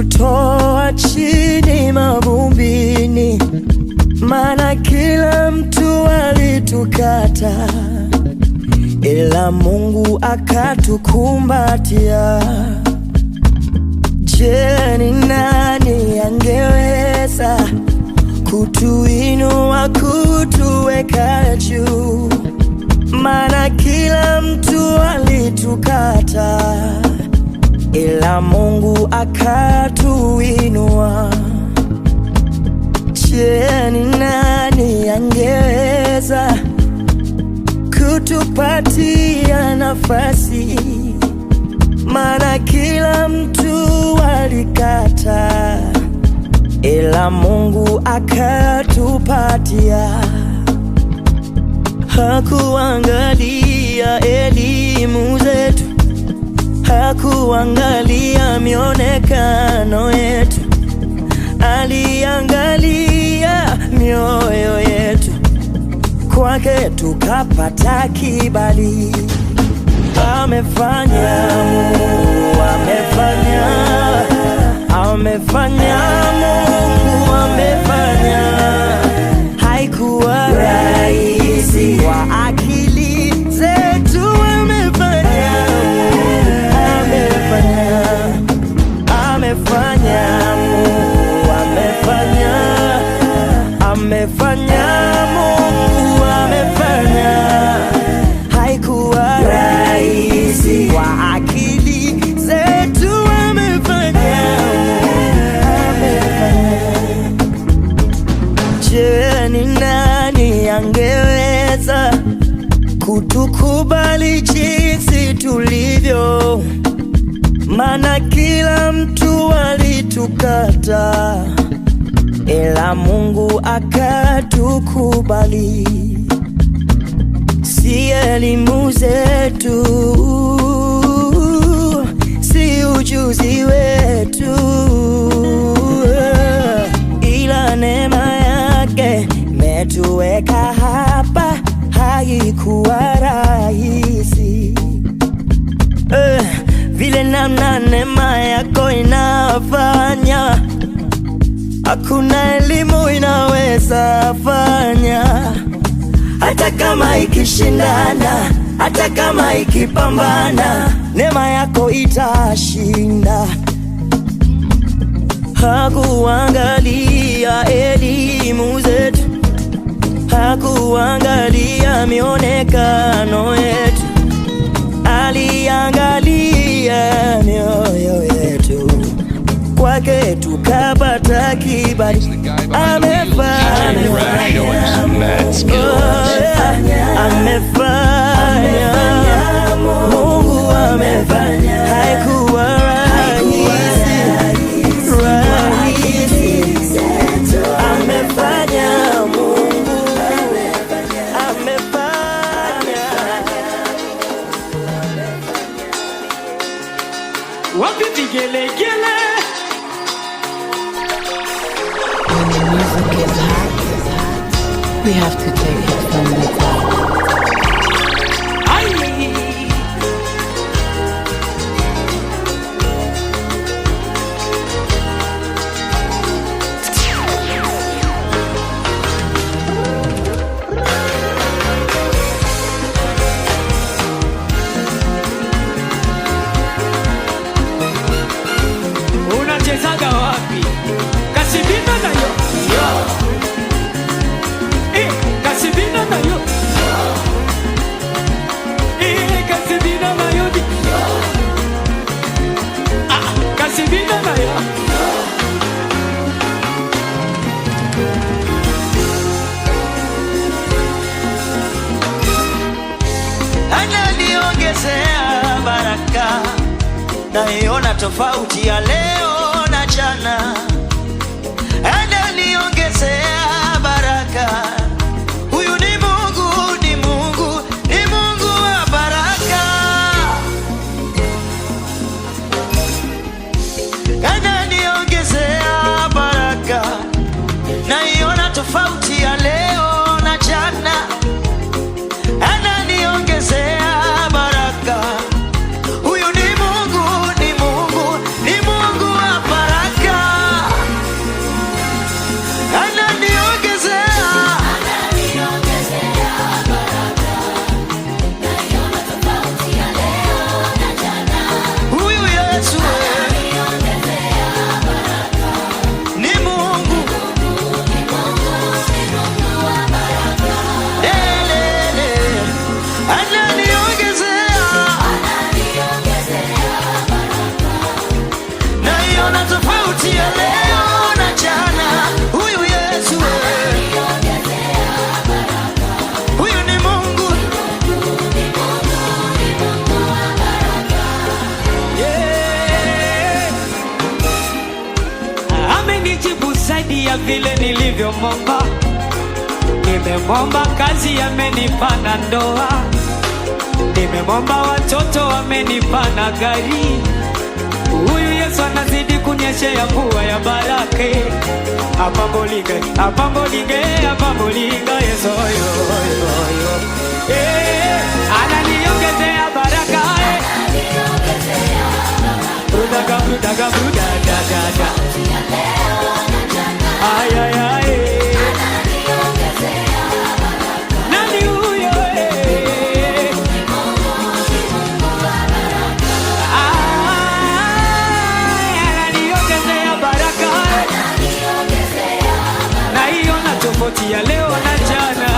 kututoa chini mavumbini, maana kila mtu alitukata, ila Mungu akatukumbatia. Je, ni nani angeweza kutuinua, kutuweka juu? Maana kila mtu alitukata, ila Mungu akatuinua. Je, ni nani angeweza kutupatia nafasi? Maana kila mtu alikata, ila Mungu akatupatia. Hakuangalia elimu zetu, hakuangalia mionekano yetu, aliangalia mioyo yetu. Kwake tukapata kibali. Amefanya Mungu, amefanya, amefanya Mungu, amefanya. Haikuwa rahisi kwa akili zetu, amefanya, amefanya, amefanya Mungu, amefanya, amefanya Mungu, amefanya. Haikuwa rahisi kwa akili zetu, amefanya, amefanya. Je, ni nani angeweza kutukubali jinsi tulivyo? Maana kila mtu alitukata, ila Mungu akatukubali. Si elimu zetu, si ujuzi wetu, ila neema yake imetuweka hapa. Haikuwa rahisi vile namna neema yako inafanya, hakuna elimu inaweza fanya. Hata kama ikishindana, hata kama ikipambana, neema yako itashinda. Hakuangalia elimu zetu, hakuangalia mionekano yetu, aliangalia mioyo yetu. Kwake tukapata kibali. Amefanya, amefanya Mungu, amefanya. Haikuwa rahisi, rahisi. Amefanya Mungu, amefanya. Wapi vigelegele? When the music is hot, we have to take it from the top. Unachezaga wapi? Kasibina na yo. Kasibina na yo. Kasibina na yo. Kasibina na yo. Ananiongezea baraka, naiona tofauti ya leo na jana. Ananiongezea baraka. Huyu ni Mungu, ni Mungu, ni Mungu wa baraka. Ananiongezea baraka, naiona tofauti ya leo na jana. Ananiongezea baraka. Huyu ni Mungu, ni Mungu, ni Mungu wa baraka. vile nilivyomomba. Nimemomba kazi, amenipa na ndoa. Nimemomba watoto, amenipa na gari. Huyu Yesu anazidi kunyeshea mvua ya baraka. Apambolinga, apambolinga, apambolinga Yesu yo yo. Ananiongezea baraka. Brudaga, brudaga, brudaga. Ay, ay, ay. Nani huyo? Ananiongezea baraka. Na hiyo na tofauti ya leo na jana.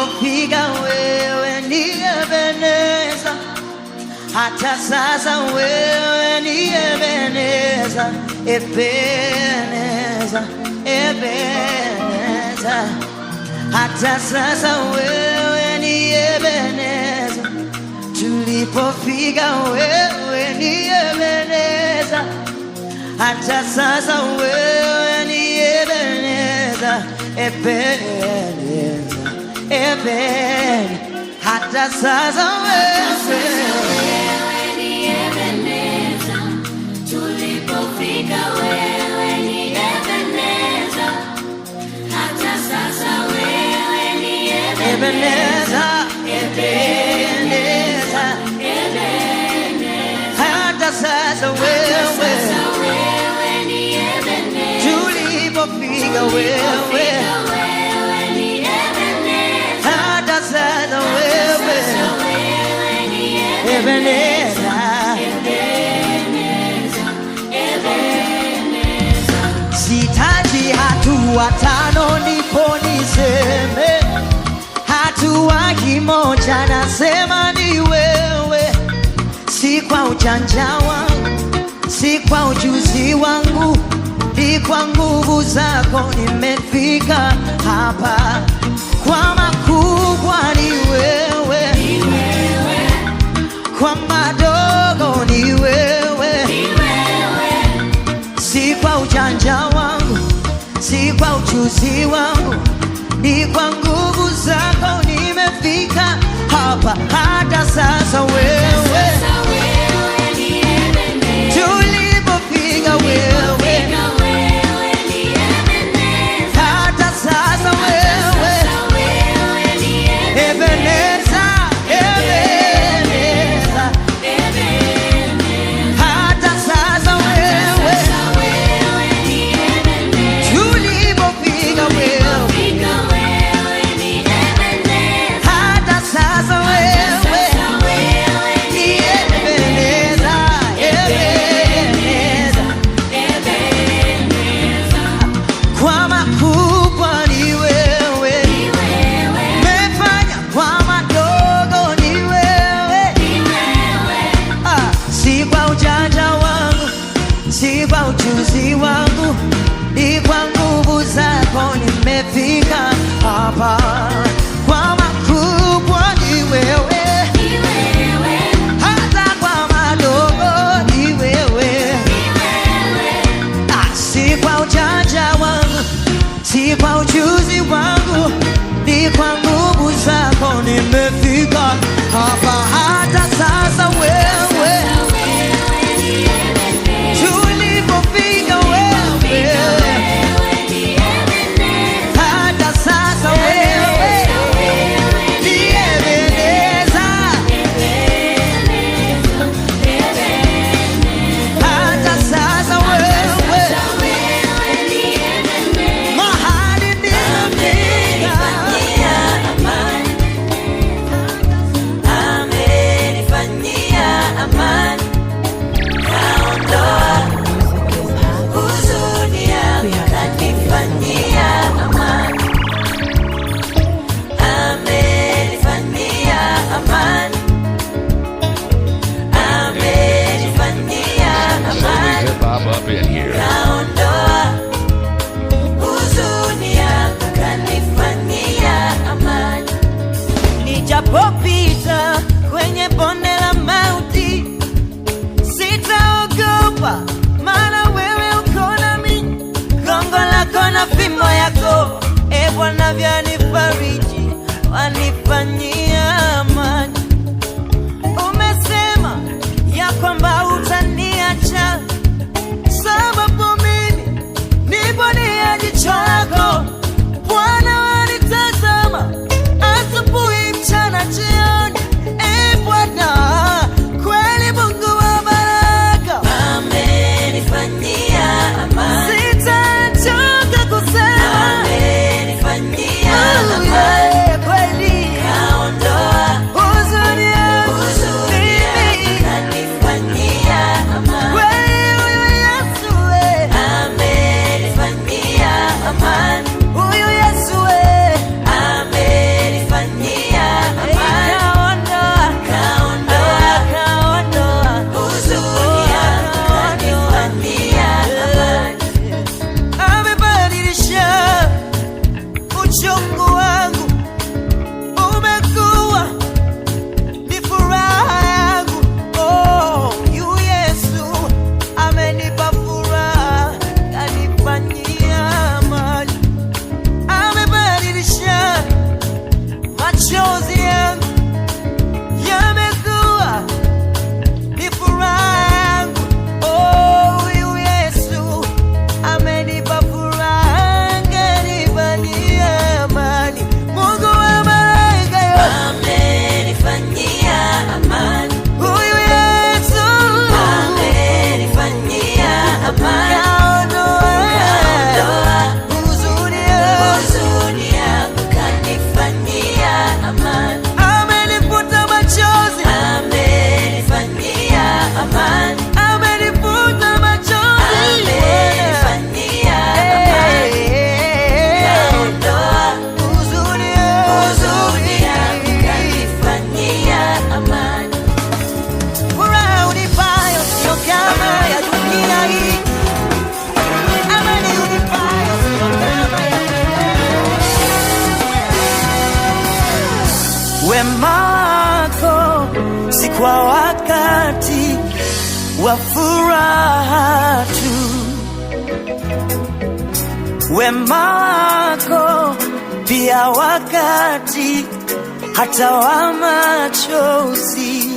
tulipofika wewe ni Ebeneza, hata sasa wewe ni Ebeneza, Ebeneza, Ebeneza, hata sasa wewe ni Ebeneza, tulipofika wewe ni Ebeneza, hata sasa wewe ni Ebeneza, Ebeneza, Ebeneza, hata sasa wewe ni Ebeneza, tulipofika wewe ni Ebeneza, hata sasa wewe ni Ebeneza, Ebeneza, hata sasa wewe ni Ebeneza, tulipofika wewe ni Ebeneza, hata sasa wewe ni Ebeneza. Sitaji hatua tano ndipo niseme, hatua kimoja nasema ni wewe. Si kwa ujanja wangu, si kwa ujuzi wangu, ni kwa nguvu zako nimefika hapa. Kwa makubwa ni wewe, kwa madogo ni wewe. Si kwa ujanja wangu, si kwa ujuzi wangu, ni kwa nguvu zako nimefika hapa. Hata sasa wewe tulipofika wewe, hata sasa wewe Ebeneza, Ebeneza, hata sasa wewe tulipofika wewe, hata sasa wewe ni Ebeneza, Ebeneza, kwa makubwa ni wewe, mefanya kwa madogo ni wewe. Si kwa ujanja wangu, si kwa ujuzi wangu, ni kwa nguvu zako nimefika hapa. Kwa makubwa ni wewe, hata kwa madogo ni wewe. Si kwa ujanja wangu, si kwa ujuzi wangu, ni kwa nguvu zako nimefika hapa. Hata sasa wewe tulipofika wewe, hata sasa wewe kwa furaha tu. Wema wako pia wakati hata wa machozi.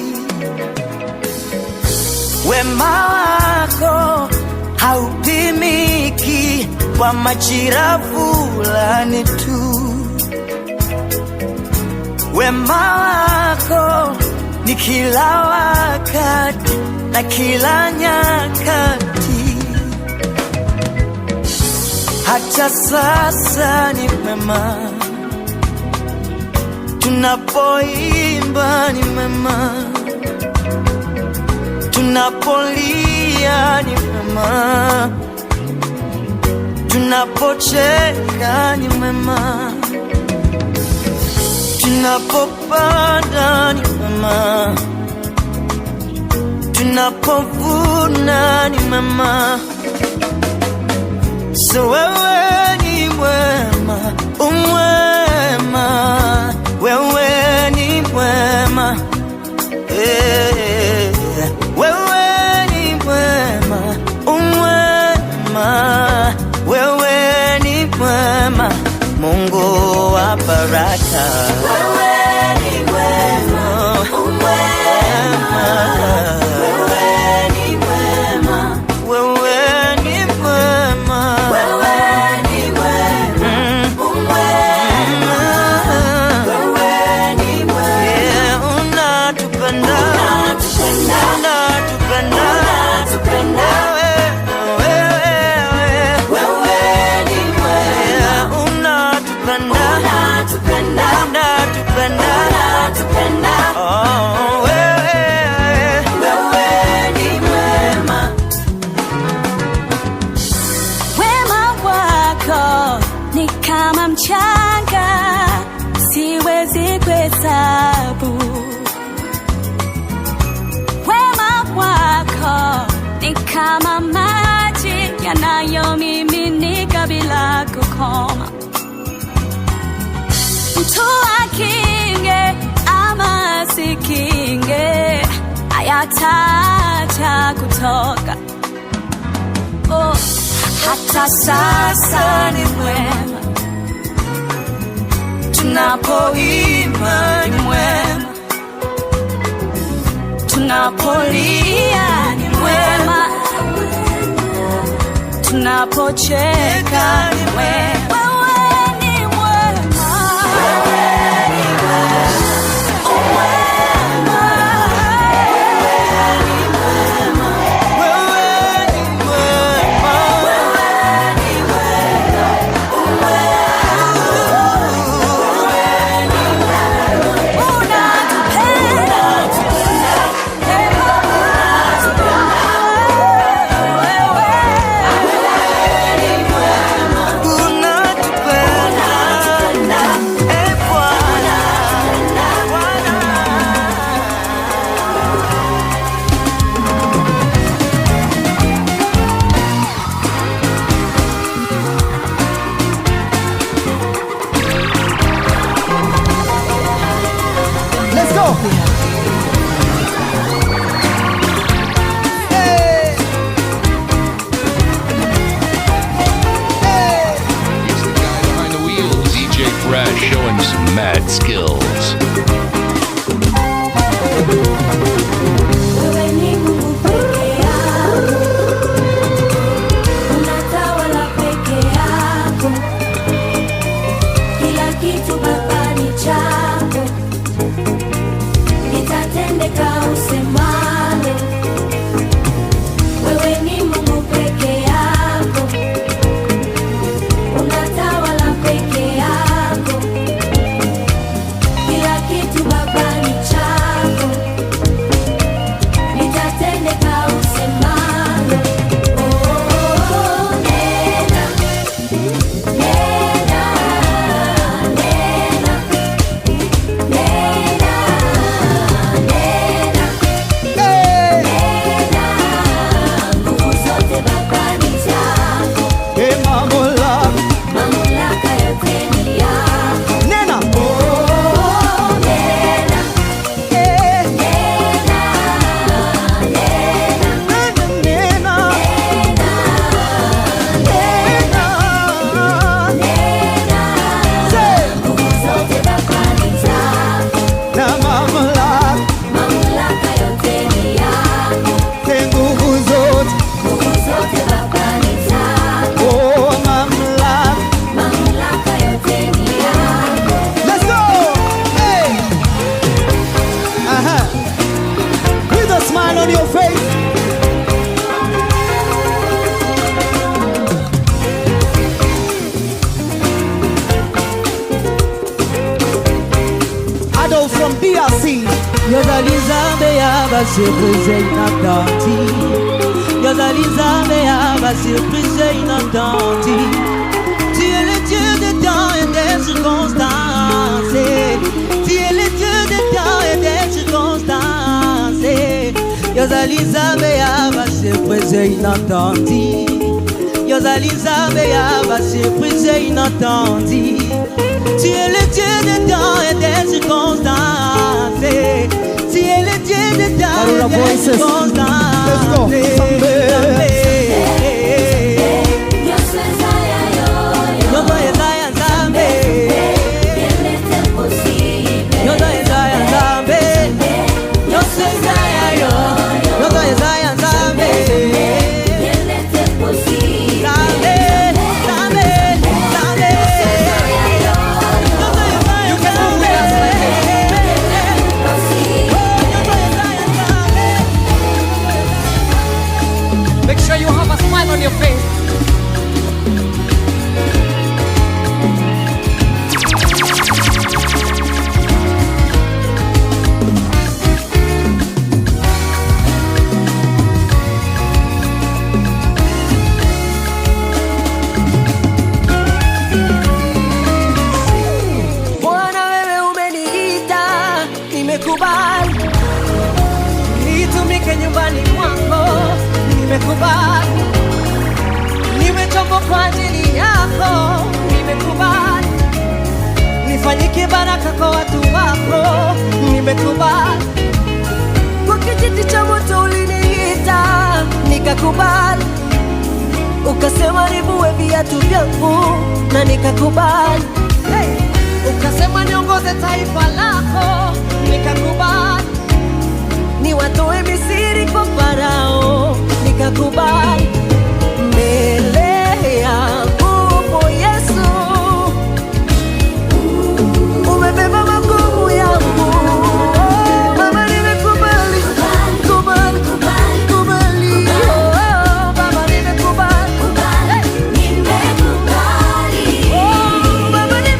Wema wako haupimiki kwa majira fulani tu. Wema wako ni kila wakati na kila nyakati. Hata sasa ni mema, tunapoimba ni mema, tunapolia ni mema, tunapocheka ni mema, tunapopanda ni mema, tunapovuna ni mema. So wewe ni mwema, umwema, wewe ni mwema, wewe ni mwema, umwema, wewe ni mwema, Mungu wa baraka. Wewe ni mwema, umwema, wewe ni mwema, wewe ni mwema, wewe ni mwema, umwema, wewe ni mwema. Yeah, unatupenda, unatupenda, unatupenda, unatupenda. Mchanga siwezi kuhesabu. Wema wako ni kama maji yanayomiminika bila kukoma. Mtu akinge ama asikinge, hayataacha kutoka. Oh, hata sasa ni mwema, tunapoimba ni mwema, tunapolia ni mwema, tunapocheka ni mwema. Showing some mad skills. Wewe ni Mungu peke yako, unatawala peke yako, kila kitu Baba ni chako, itatendeka usemalo. Wewe ni Mungu peke yako, unatawala peke yako, kila kitu Baba ni chako, itatendeka usemalo. Oh, nena, nena, nena, from DRC. Yozalizambe ya ba surprise inattendue. Yozalizambe ya ba surprise inattendue. Tu es le Dieu des temps et des circonstances. Tu es le Dieu des temps et des circonstances. Yozalizambe ya ba surprise inattendue. Yozalizambe ya ba surprise inattendue. Tu es le Dieu des temps et des circonstances. Tu es le Dieu des temps et des circonstances. Let's go. Make sure you have a smile on your face. Bwana wewe umeniita, nimekubali nitumike nyumbani mwako, nimekubali niwe chombo kwa ajili yako, nimekubali nifanyike baraka kwa watu wako, nimekubali kwa kijiti cha moto uliniita, nikakubali ukasema nivue viatu vyangu na nikakubali. Hey! Ukasema niongoze taifa lako, nikakubali niwatoe Misri kwa Farao, nikakubali mbele yangu Yesu, umebeba magumu yangu. Baba nimekubali, kubali, kubali. Oh, Baba nimekubali, hey! Oh, Baba nimekubali.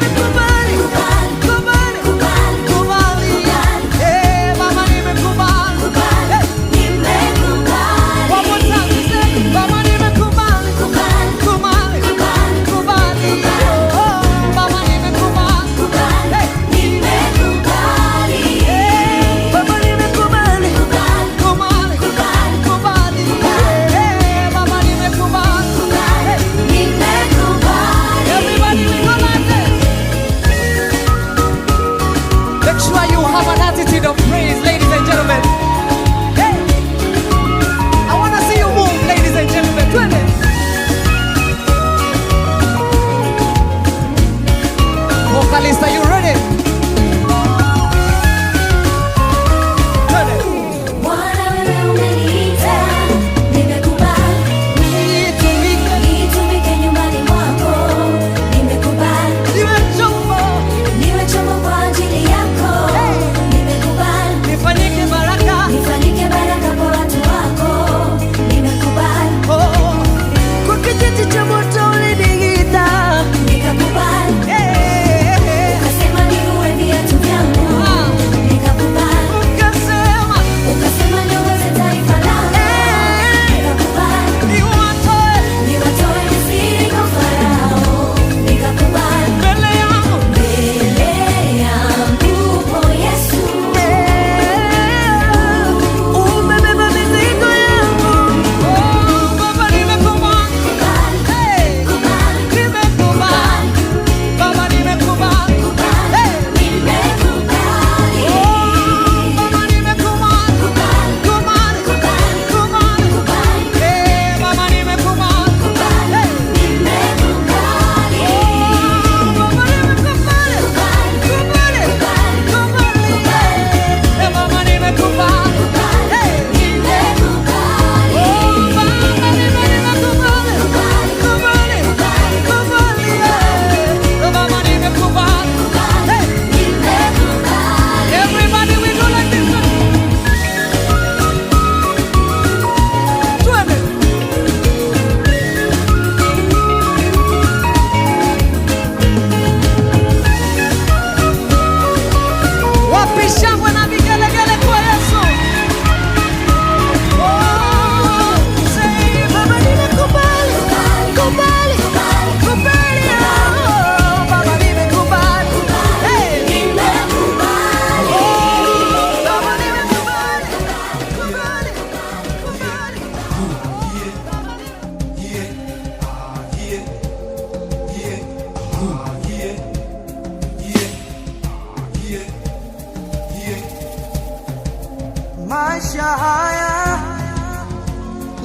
Maisha haya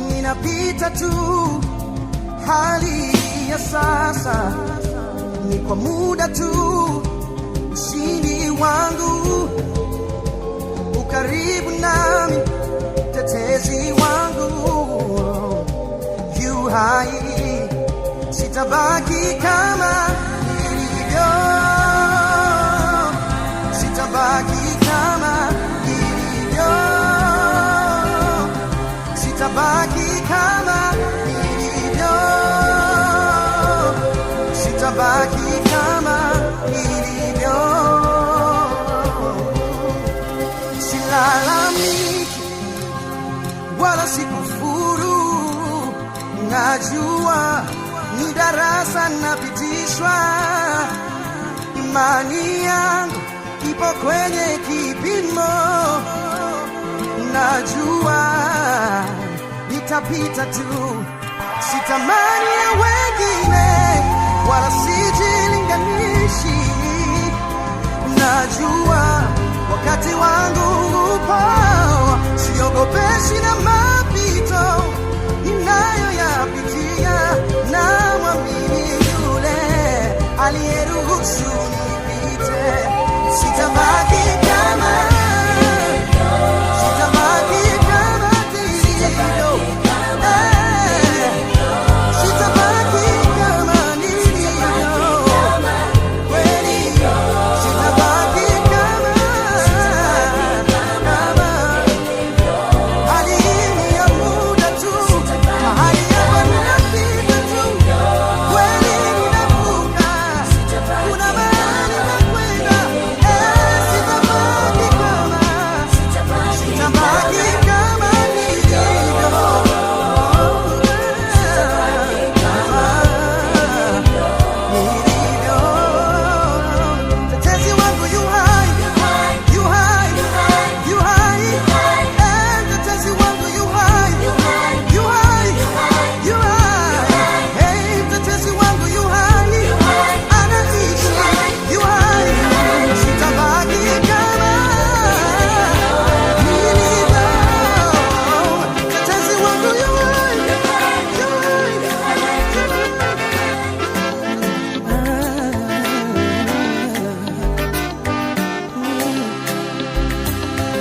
ninapita tu, hali ya sasa ni kwa muda tu. Ushindi wangu ukaribu nami, tetezi wangu yu hai, sitabaki kama nilivyo, sitabaki kama nilivyo, sitabaki kama nilivyo, sitabaki kama nilivyo. Silalamiki wala sikufuru, najua ni darasa napitishwa. Imani yangu ipo kwenye kipimo, najua nitapita tu. Sitamani ya wengine wala sijilinganishi, najua wakati wangu upo, siogopeshi na mapito ninayoyapitia, na mwamini yule aliyeruhusu nipite. Sitabaki kama, sitabaki kama nilivyo, sitabaki kama nilivyo, kweli sitabaki kama hali hii ya muda tu, mahali hapa ninapita tu, kweli ninavuka, kuna mahali nakwenda. Sitabaki kama, sitabaki kama nilivyo, nilivyo. Tetezi wangu yu hai, yu hai, yu hai, tetezi wangu yu hai, yu hai, yu hai, tetezi wangu yu hai, anaishi, yu hai. Sitabaki kama nilivyo, tetezi wangu yu hai, yu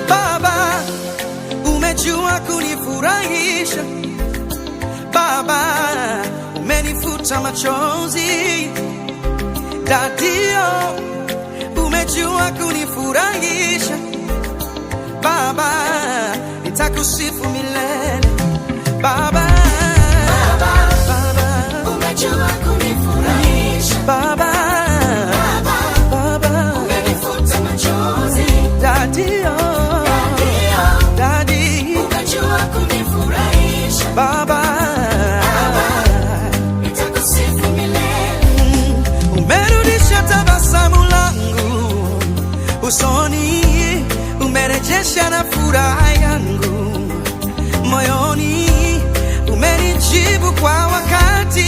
Baba, umejua kunifurahisha. Baba, umenifuta machozi. Dadio, umejua kunifurahisha. Baba, nitakusifu milele. Baba, Baba, Umejua kunifurahisha. Baba, Baba, Umenifuta machozi. Dadio, Dadi, Umejua kunifurahisha. Baba, Nitakusifu milele. umerudisha tabasamu langu usoni, umerejesha na furaha yangu moyoni, umenijibu kwa wakati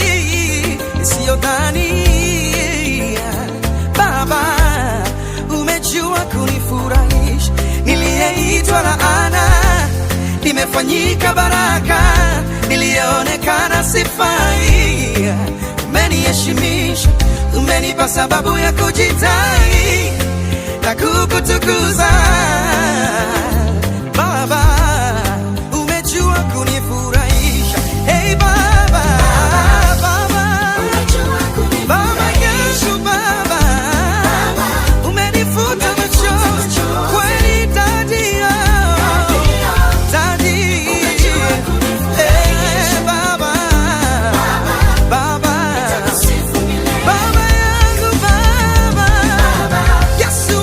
isiyodhania. Baba, umejua kunifurahisha. Niliyeitwa laana nimefanyika baraka, niliyeonekana sifai umeniheshimisha, umenipa sababu ya kujitai na kukutukuza. Baba, umejua kunifurahisha. Hey Baba, Baba, Umejua Baba kunifurahisha. Yesu, Baba, umenifuta machozi kweli. Dadi, Dadi, Baba, Baba, Nitakusifu milele. Baba yangu, Baba, Yesu,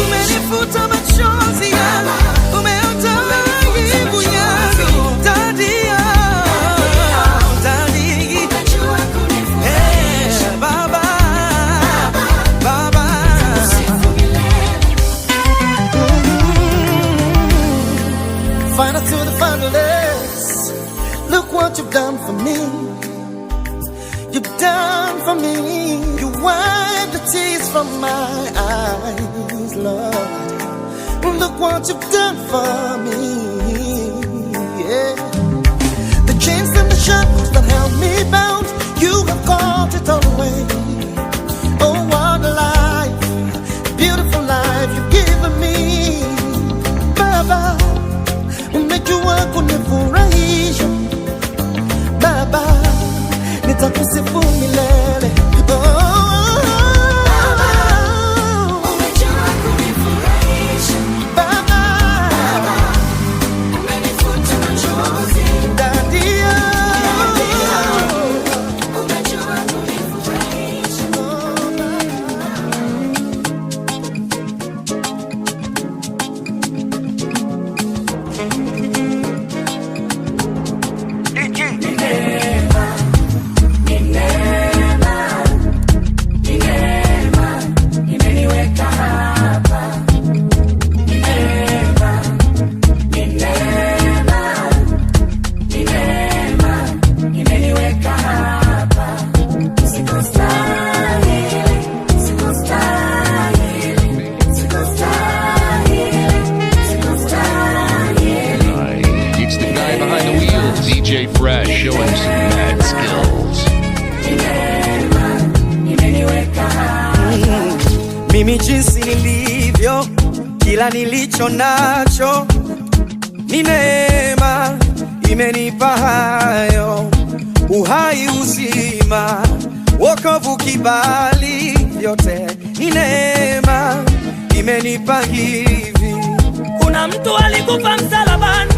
umenifuta machozi yangu, umeondoa aibu yangu. Dadi, Dadi, Umejua kunifurahisha. Baba, Baba, Sifu milele. Final to the finalists. Look what you've done for me. You've done for me. You wiped the tears from from my eyes, Lord. Look what you've done for me. Yeah. The chains and the shackles that held me bound, you have caught it all away. Oh, what a life, beautiful life you've given me. Baba, umejua kunifurahisha. Baba, nitakusifu milele. DJ Fresh showing some mad skills. Mimi jinsi nilivyo, kila nilicho nacho ni neema, imenipa hayo, uhai, uzima, wokovu, kibali, vyote ni neema, imenipa hivi. Kuna mtu alikufa msalabani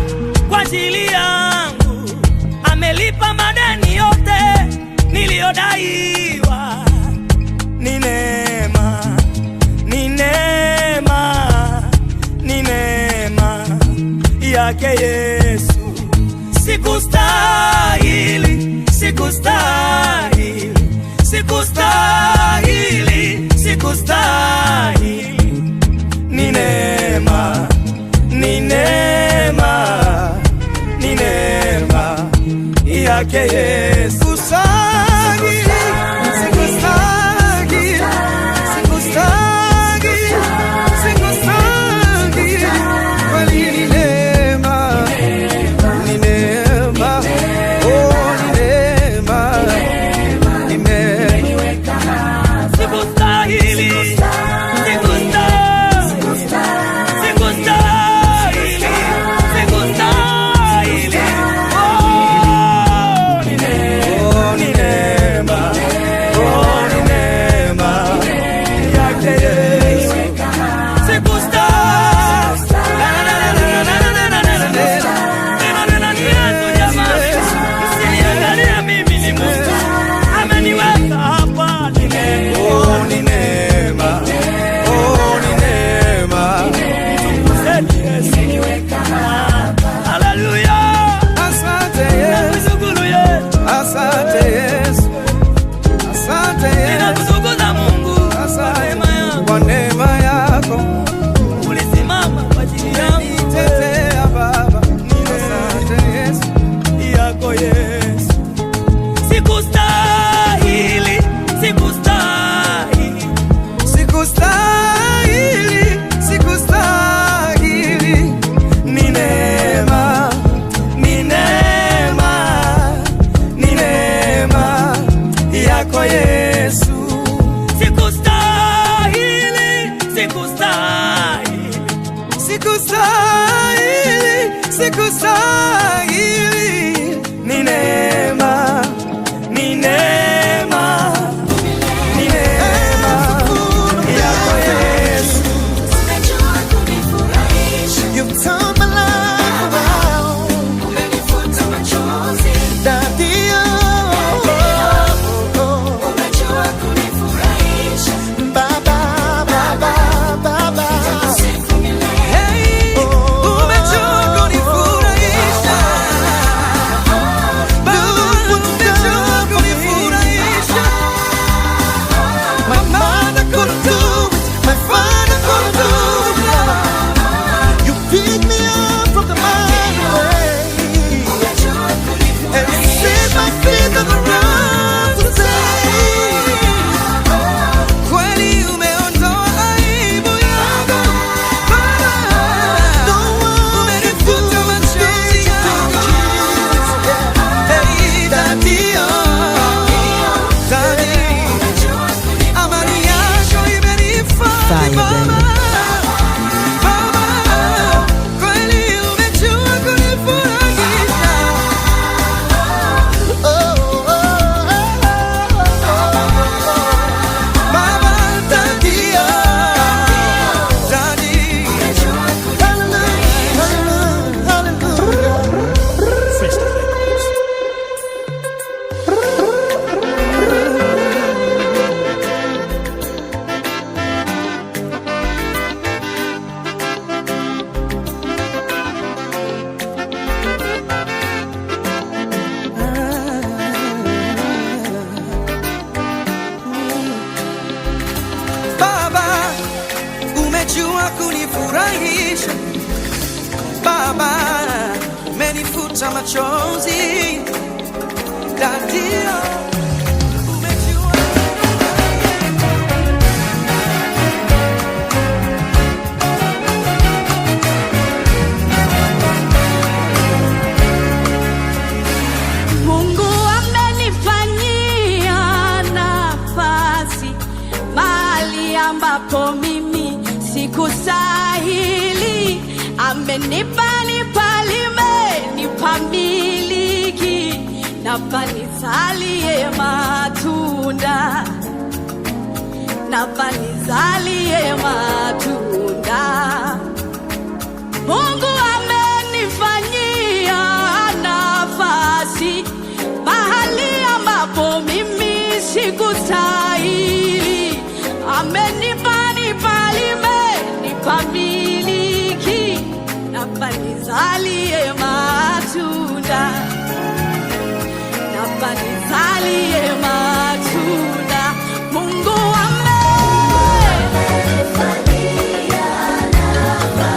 kwa ajili yangu, amelipa madeni yote niliyodaiwa. Ni neema, ni neema, ni neema yake Yesu. Sikustahili, sikustahili, sikustahili, sikustahili. Ni neema, ni neema, ni neema yake Yesu. Sikustahili, sikustahili, sikustahili, sikustahili. Kweli ni neema, ni neema, oh ni neema, ni neema. Sikustahili, sikustahili. Ni neema, ni neema, ni neema yako Yesu. You've turned my life around. Daddy, Baba, Baba, Baba. Hey, umejua kunifurahisha. fire, baby. Kunifurahisha Baba, umenifuta machozi Dadio, umejua Mungu amenifanyia nafasi mahali ambapo mimi sikustahili, amenipa miliki, naomba nizalie matunda, naomba nizalie matunda. Mungu amenifanyia nafasi mahali ambapo mimi sikustahili, amenipa miliki, naomba nizalie matunda, naomba nizalie matunda. Mungu amenifanyia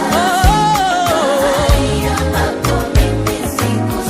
nafasi ambapo mimi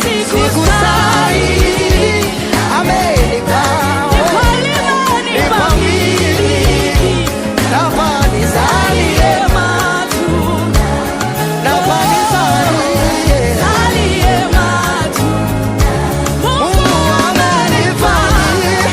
sikustahili, amenipa miliki, naomba nizalie matunda, naomba nizalie matunda. Mungu amenifanyia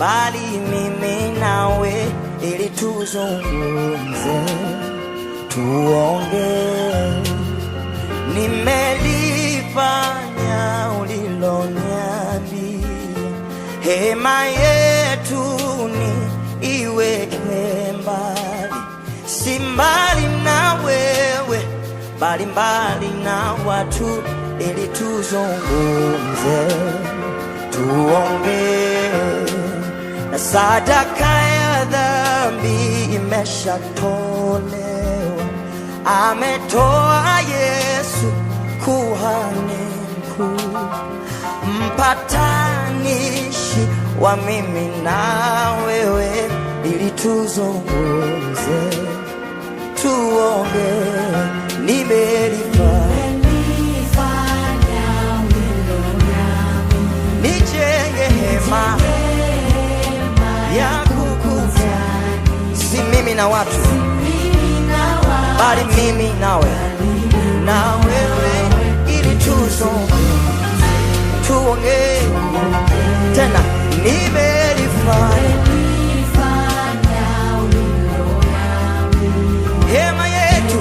bali mimi nawe, ili tuzungumze, tuongee. Nimelifanya uliloniambia, hema yetu ni iweke mbali, si mbali na wewe, bali mbali na watu, ili tuzungumze, tuongee. Na sadaka ya dhambi imeshatolewa, ametoa Yesu kuhani mkuu, mpatanishi wa mimi na wewe, ili tuzungumze, tuongee. Nijenge hema ya kukutana, si mimi na watu, bali mimi nawe, na wewe, ili tuzungumze, tuongee. Tena nimelifanya hema yetu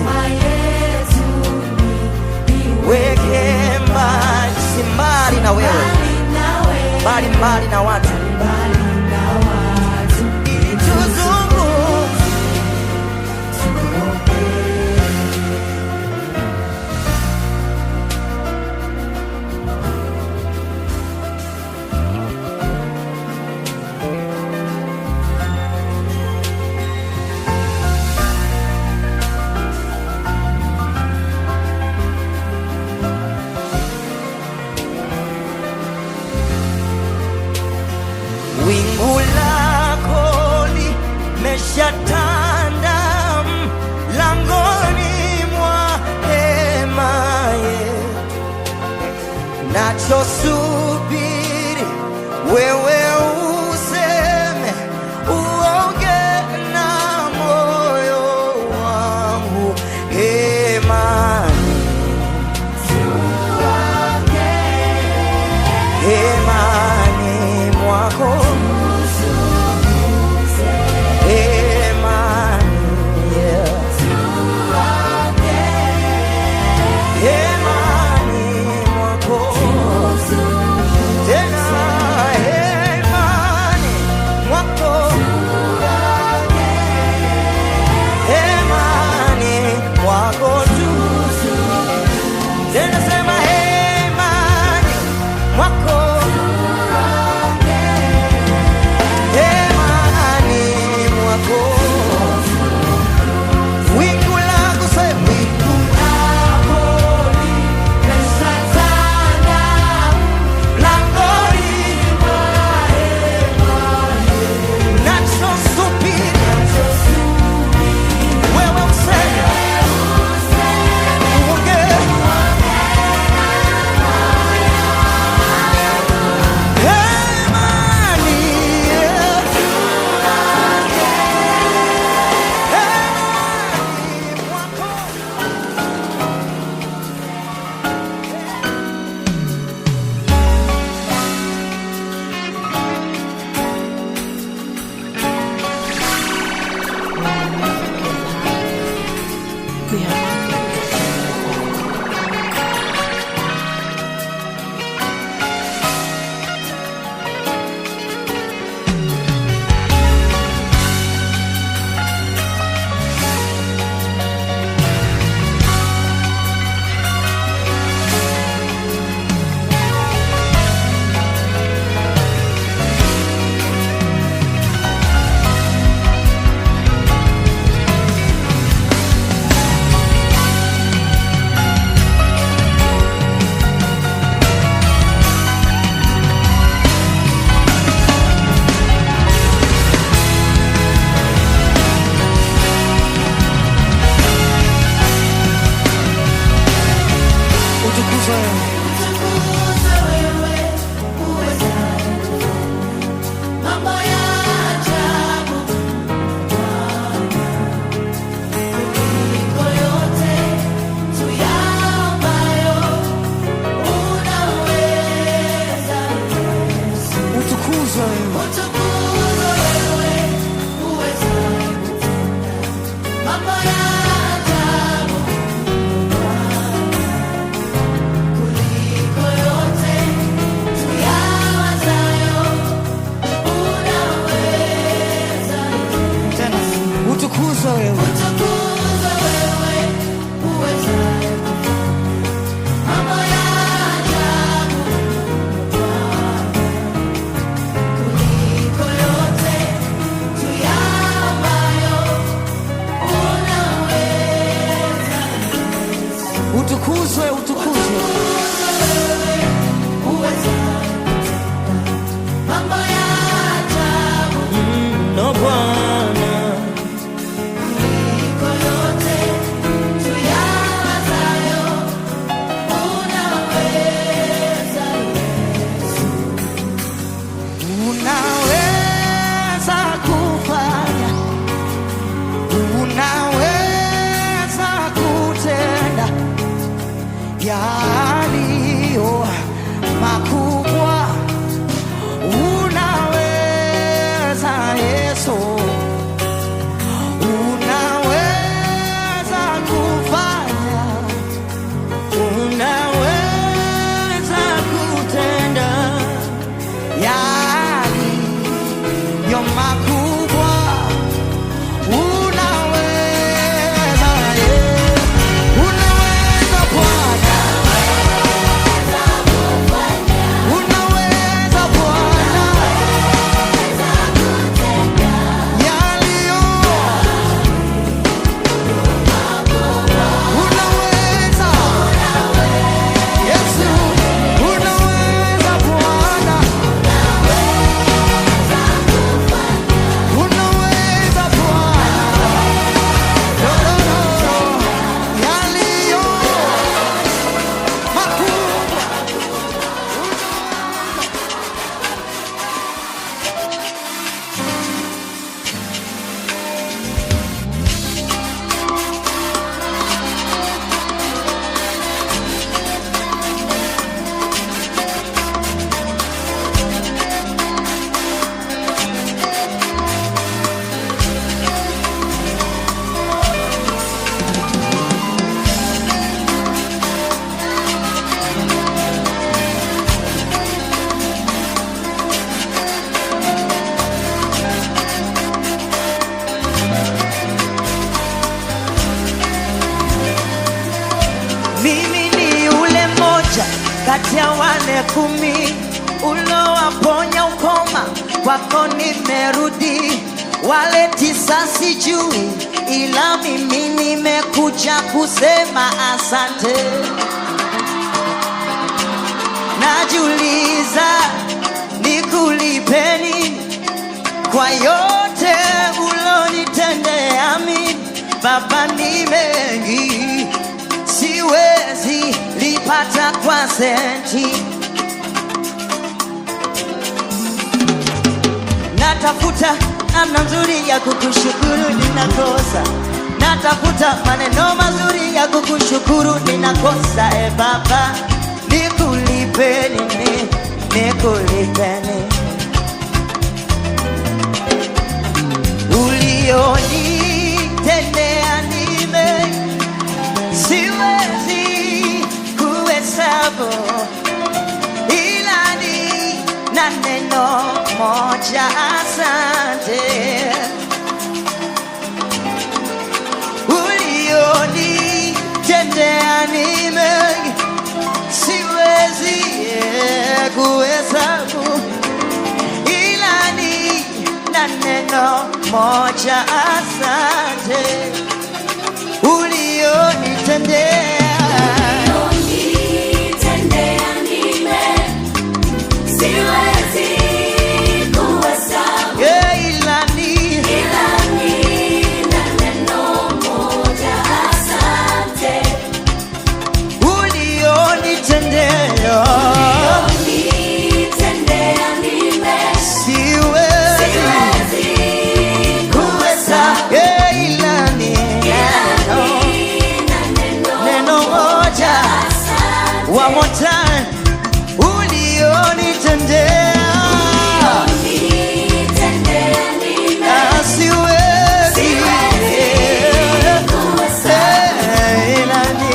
weke mbali, si mbali na wewe, bali mbali na watu, ili tuzungumze. Wingu lako limeshatanda langoni mwa hema yetu, nachosubiri wewe useme, uongee na moyo wangu hemani, hemani mwako, We have to utukuzwe unaweza kufanya, unaweza kutenda yaliyo makubwa, unaweza Yesu, unaweza kufanya, unaweza kutenda yaliyo makubwa, unaweza Yesu, unaweza Bwana, unaweza Bwana, yaliyo unaweza Yesu, unaweza Bwana, unaweza Bwana, yaliyo makubwa. Mimi ni yule mmoja kati ya wale 10 ulowaponya ukoma, kwako nimerudi. Wale 9 sijui, ila mimi nimekuja kusema asante. Najiuliza nikulipeni kwa yote ulonitendea mimi. Baba, ni mengi siwezi lipata kwa senti. Natafuta namna nzuri ya kukushukuru, ninakosa. Natafuta maneno mazuri ya kukushukuru, ninakosa. E Baba, nikulipe nini? Nikulipe nini? Ulionitendea ni mengi, siwezi kuhesabu, ila ni na neno moja, asante. Ulionitendea ni mengi, siwezi kuhesabu, ila ni na neno moja, asante. Ulionitendea one more time, ulionitendea siwezi ila ni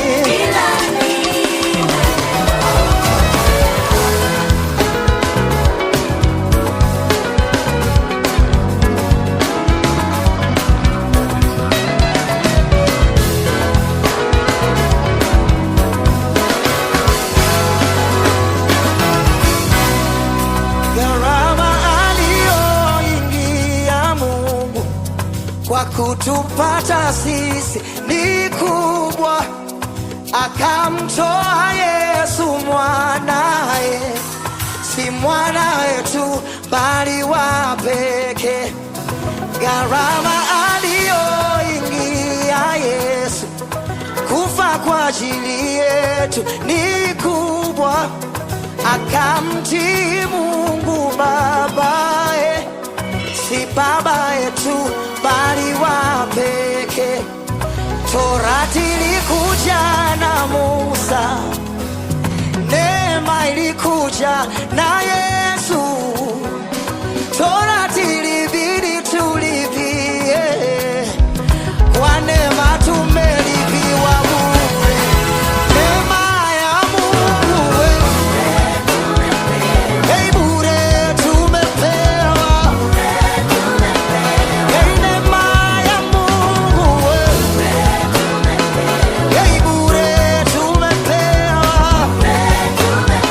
kwa kutupata sisi ni kubwa, akamtoa Yesu mwanaye, si mwana wetu bali wa pekee. Gharama aliyoingia Yesu kufa kwa ajili yetu ni kubwa, akamtii Mungu Baba baba yetu, bali wa pekee. Torati ilikuja na Musa, neema ilikuja na Yesu. Torati ilibidi tulipie, kwa neema tumelipiwa bure. Neema ya Mungu hey, bure tumepewa. Hey, neema ya Mungu hey, bure tumepewa.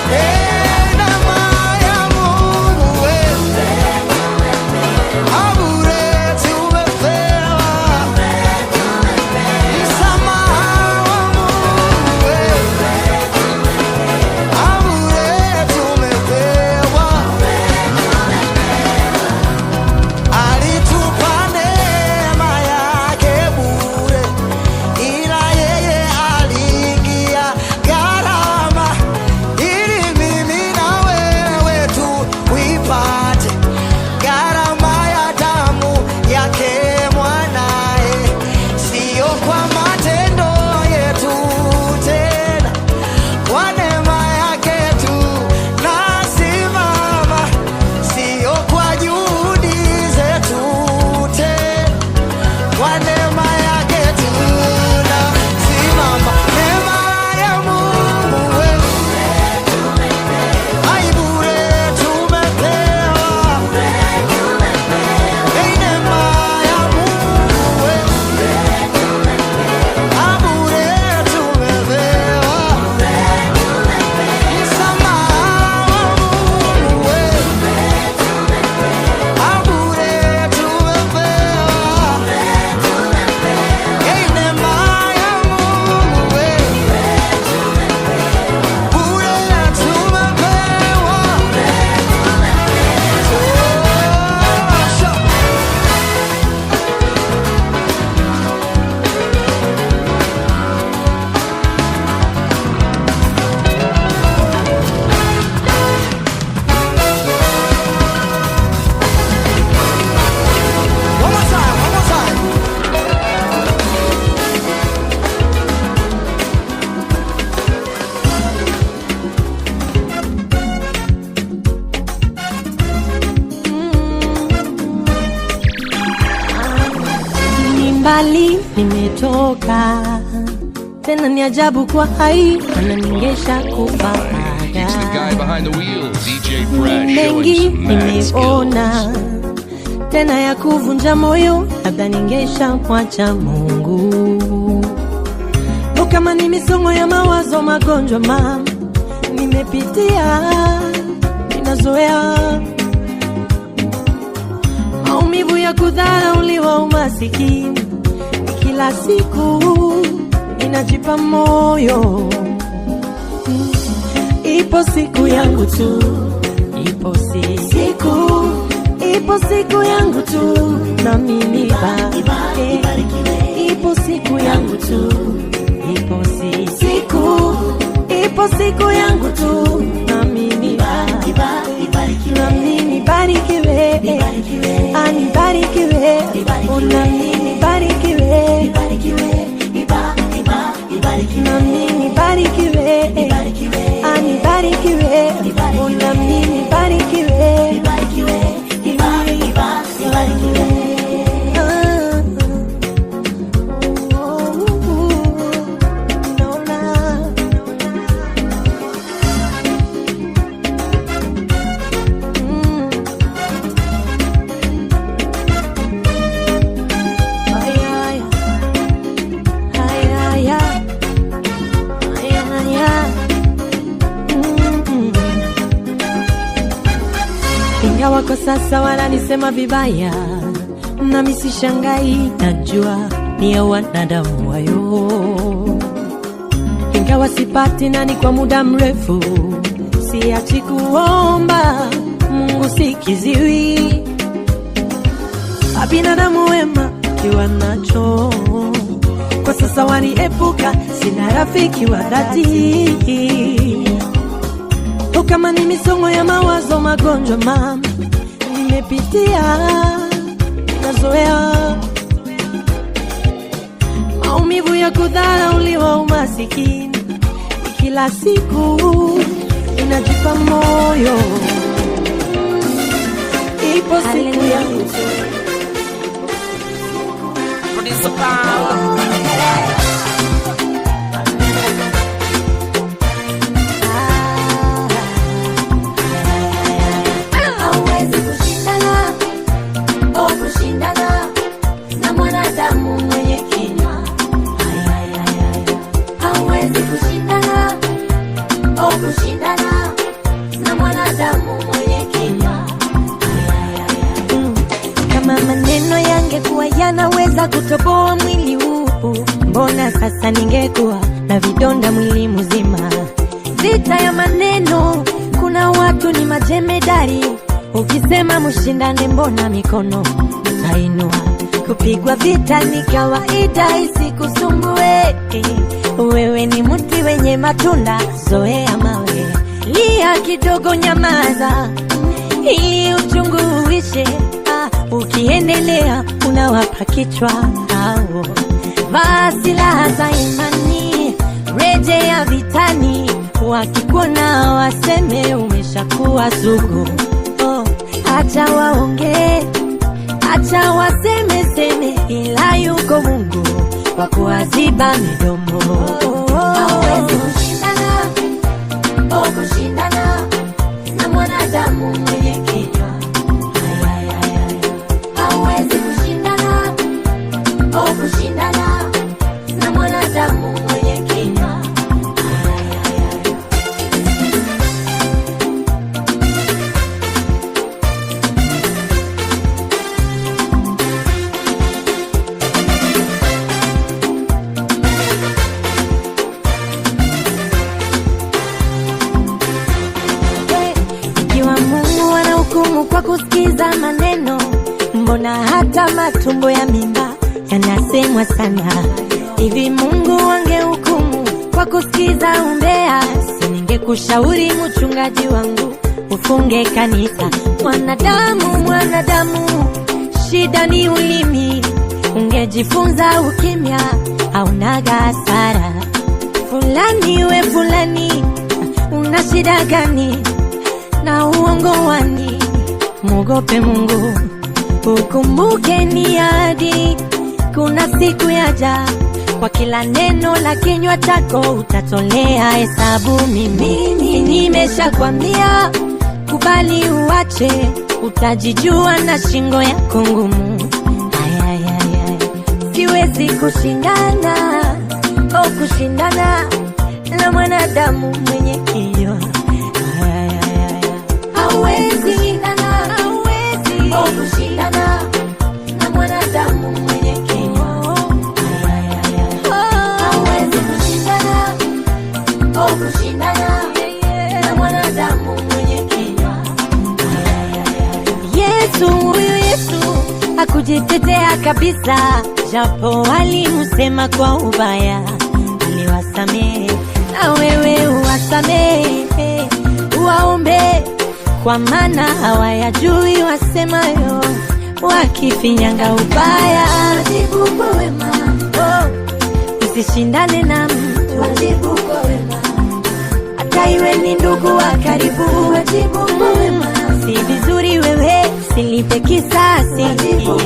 Hey, neema ya Mungu bure tumepewa. Msamaha wa Mungu bure tumepewa. Alitupa neema yake bure, ila yeye aliingia gharama ili mimi na wewe tuipate gharama ya damu yake mwanae, sio kwa matendo yetu tena, kwa neema yake tu nasimama, sio kwa juhudi zetu tena, kwa neema yake tu nasimama. Neema ya Mungu ai bure tumepewa. Hey, neema ya Mungu bure tumepewa. Msamaha wa Mungu bure tumepewa. Hey, neema ya Mungu bure One more time, one more time. Ni mbali nimetoka, tena ni ajabu kwa hai, ananingesha He's the kufaga. guy behind the wheel, DJ Fresh, Mengi showing some mad nimeona, skills. tena ya kuvunja moyo, labda ningesha mwacha Mungu. O, kama ni misongo ya mawazo, magonjwa mama nimepitia, ninazoea maumivu ya kudharauliwa, umasikini kila siku inajipa moyo. Ipo siku yangu tu, ipo siku yangu tu, na mimi ipo siku yangu tu, ipo siku yangu tu, na mimi barikiwe, anibarikiwe, na mimi barikiwe, na mimi barikiwe, anibarikiwe, na mimi barikiwe. Ingawa kwa sasa wananisema vibaya, nami sishangai, najua ni ya wanadamu wayo. Ingawa sipati nani kwa muda mrefu, siachi kuomba Mungu, sikiziwi. Binadamu wema kiwa nacho, kwa sasa waniepuka, sina rafiki wa dhati. O, kama ni misongo ya mawazo, magonjwa mama nimepitia, nazoea maumivu ya kudharauliwa, umasikini kila siku inajipa moyo. Ipo siku yangu hauwezi kushindana, kushindana na mwanadamu mwenye kinywa. Hauwezi kushindana, kushindana na mwanadamu mwenye kinywa. Kama maneno yangekuwa yanaweza kutoboa mwili huu, mbona sasa ningekuwa na vidonda mwili mzima. Vita ya maneno, kuna watu ni majemedari, ukisema mshindane mbona mikono tainua. Kupigwa vita ni kawaida, isikusumbue. Wewe ni mti wenye matunda, zoea mawe. Lia kidogo, nyamaza ili uchungu uishe. Ukiendelea unawapa kichwa hao. Vaa silaha za imani, rejea vitani. Wakikuona waseme umeshakuwa sugu. Acha waonge, acha waseme seme, ila yuko Mungu wa kuwaziba midomo. Hauwezi kushindana, kushindana na mwanadamu mwenye kinywa. Hauwezi kushindana, kushindana na mwanadamu mwenye kinywa. Ikiwa Mungu anahukumu kwa kusikiza maneno, mbona hata matumbo ya mimba yanasemwa sana? Hivi Mungu angehukumu kwa kusikiza umbea, siningekushauri mchungaji wangu ufunge kanisa. Mwanadamu, shida ni ulimi. Ungejifunza ukimya, haunaga hasara. Fulani we fulani, una shida gani na uongo wani? Mwogope Mungu, ukumbuke ni ahadi. Kuna siku yaja, kwa kila neno la kinywa chako utatolea hesabu. Mimi nimeshakwambia, kubali uache, utajijua na shingo yako ngumu. Siwezi kushindana, kushindana na mwanadamu mwenye kinywa. Hauwezi kushindana, kushindana na mwanadamu mwenye kinywa. Hauwezi kushindana, kushindana na mwanadamu mwenye kinywa. Huyu Yesu hakujitetea kabisa, japo walimsema kwa ubaya, aliwasamehe. Na wewe uwasamehe, uwaombe, kwa maana hawayajui wasemayo, wakifinyanga ubaya. Wajibu kwa wema, usishindane na mtu. wajibu kwa wema, hata iwe ni ndugu wa karibu. wajibu kwa wema, Si vizuri wewe usilipe kisasi. wajibu